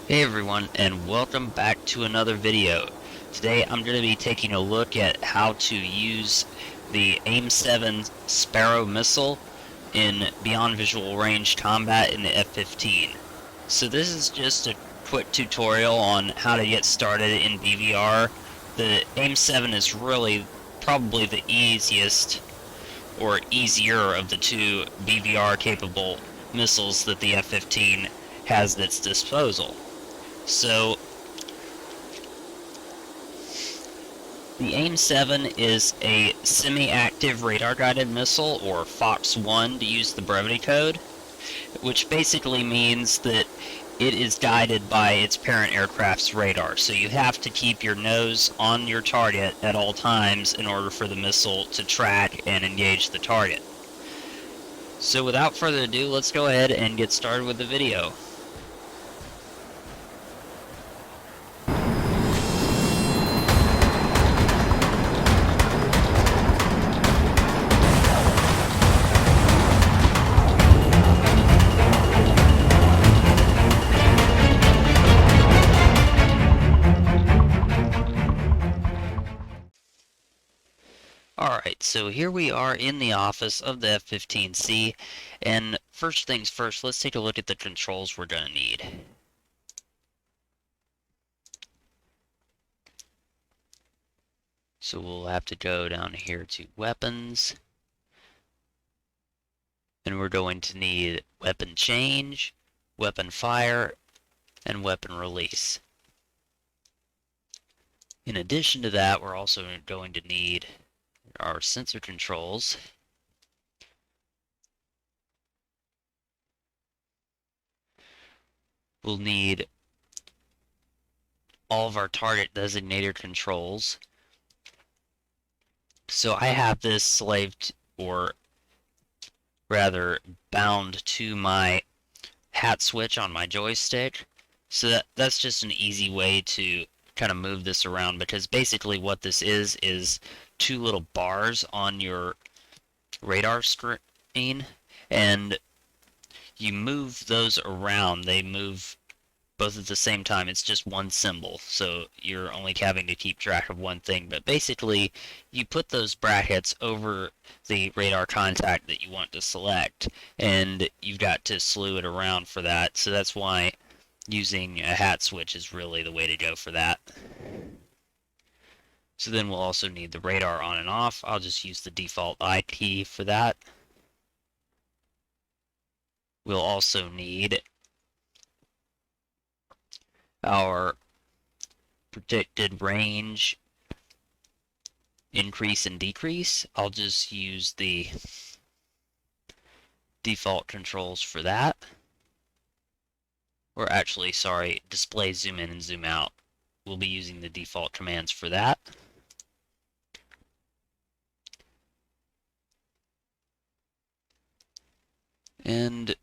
Hey everyone, and welcome back to another video. Today I'm going to be taking a look at how to use the AIM-7 Sparrow missile in beyond visual range combat in the F-15. So this is just a quick tutorial on how to get started in BVR. The AIM-7 is really probably the easiest or easier of the two BVR capable missiles that the F-15 has at its disposal. So, the AIM-7 is a semi-active radar-guided missile, or FOX-1 to use the brevity code, which basically means that it is guided by its parent aircraft's radar. So you have to keep your nose on your target at all times in order for the missile to track and engage the target. So without further ado, let's go ahead and get started with the video. Alright, so here we are in the office of the F-15C, and first things first, let's take a look at the controls we're going to need. So we'll have to go down here to Weapons, and we're going to need Weapon Change, Weapon Fire, and Weapon Release. In addition to that, we're also going to need our sensor controls. We'll need all of our target designator controls. So I have this slaved, or rather bound to my hat switch on my joystick. So that's just an easy way to kind of move this around, because basically what this is two little bars on your radar screen, and you move those around. They move both at the same time. It's just one symbol, so you're only having to keep track of one thing. But basically, you put those brackets over the radar contact that you want to select, and you've got to slew it around for that. So that's why using a hat switch is really the way to go for that. So then we'll also need the radar on and off. I'll just use the default I key for that. We'll also need our predicted range increase and decrease. I'll just use the default controls for that. Or actually, sorry, display zoom in and zoom out. We'll be using the default commands for that. And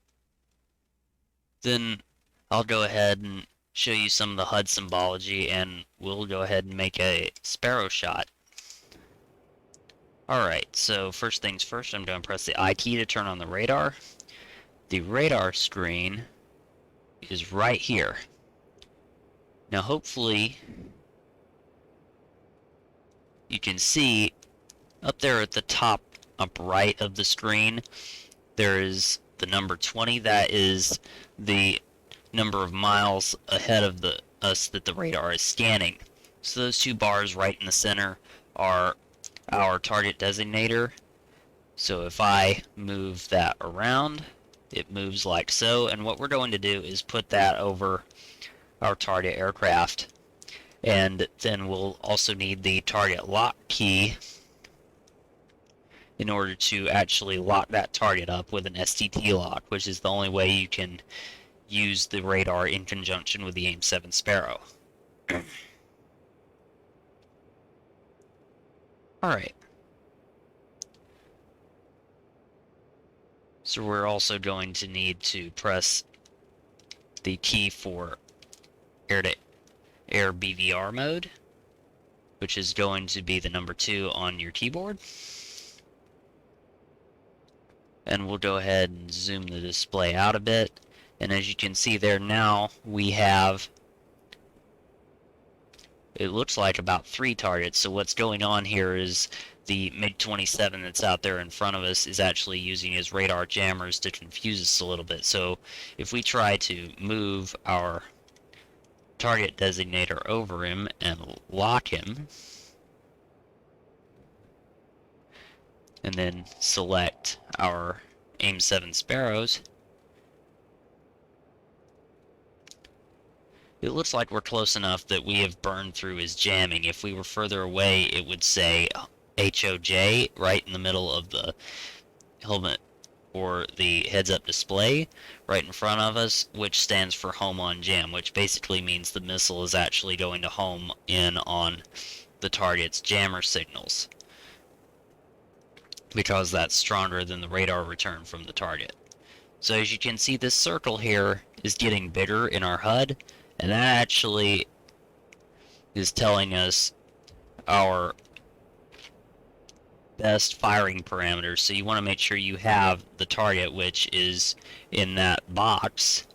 then I'll go ahead and show you some of the HUD symbology, and we'll go ahead and make a Sparrow shot. Alright, so first things first, I'm going to press the I key to turn on the radar. The radar screen is right here. Now hopefully you can see up there at the top up right of the screen, there is the number 20. That is the number of miles ahead of us that the radar is scanning. So those two bars right in the center are our target designator. So if I move that around, it moves like so, and what we're going to do is put that over our target aircraft. And then we'll also need the target lock key in order to actually lock that target up with an STT lock, which is the only way you can use the radar in conjunction with the AIM-7 Sparrow. Alright. So we're also going to need to press the key for air-to-air BVR mode, which is going to be the number 2 on your keyboard. And we'll go ahead and zoom the display out a bit, And as you can see there now, we have, it looks like about 3 targets. So what's going on here is the MiG-27 that's out there in front of us is actually using his radar jammers to confuse us a little bit. So if we try to move our target designator over him and lock him, and then select our AIM-7 Sparrows, it looks like we're close enough that we have burned through his jamming. If we were further away, it would say HOJ right in the middle of the helmet or the heads-up display right in front of us, which stands for home on jam, which basically means the missile is actually going to home in on the target's jammer signals, because that's stronger than the radar return from the target. So as you can see, this circle here is getting bigger in our HUD, and that actually is telling us our best firing parameters. So you want to make sure you have the target, which is in that box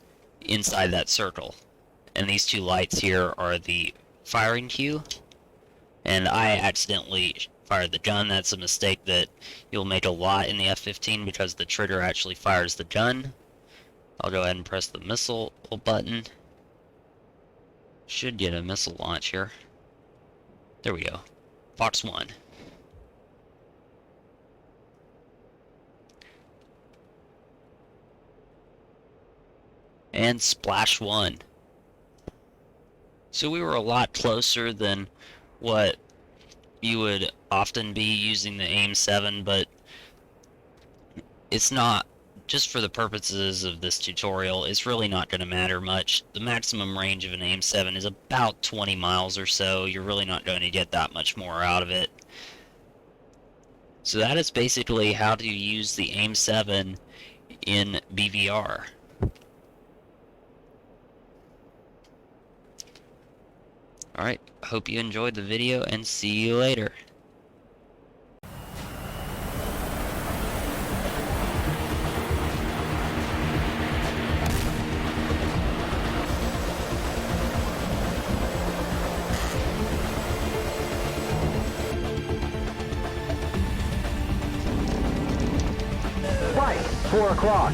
inside that circle. And these 2 lights here are the firing cue. And I accidentally fired the gun. That's a mistake that you'll make a lot in the F-15 because the trigger actually fires the gun. I'll go ahead and press the missile button. Should get a missile launch here. There we go. Fox 1. And splash 1. So we were a lot closer than what you would often be using the AIM-7, but it's not, just for the purposes of this tutorial, it's really not going to matter much. The maximum range of an AIM-7 is about 20 miles or so. You're really not going to get that much more out of it. So that is basically how to use the AIM-7 in BVR. Alright, hope you enjoyed the video, and see you later. Right, 4 o'clock.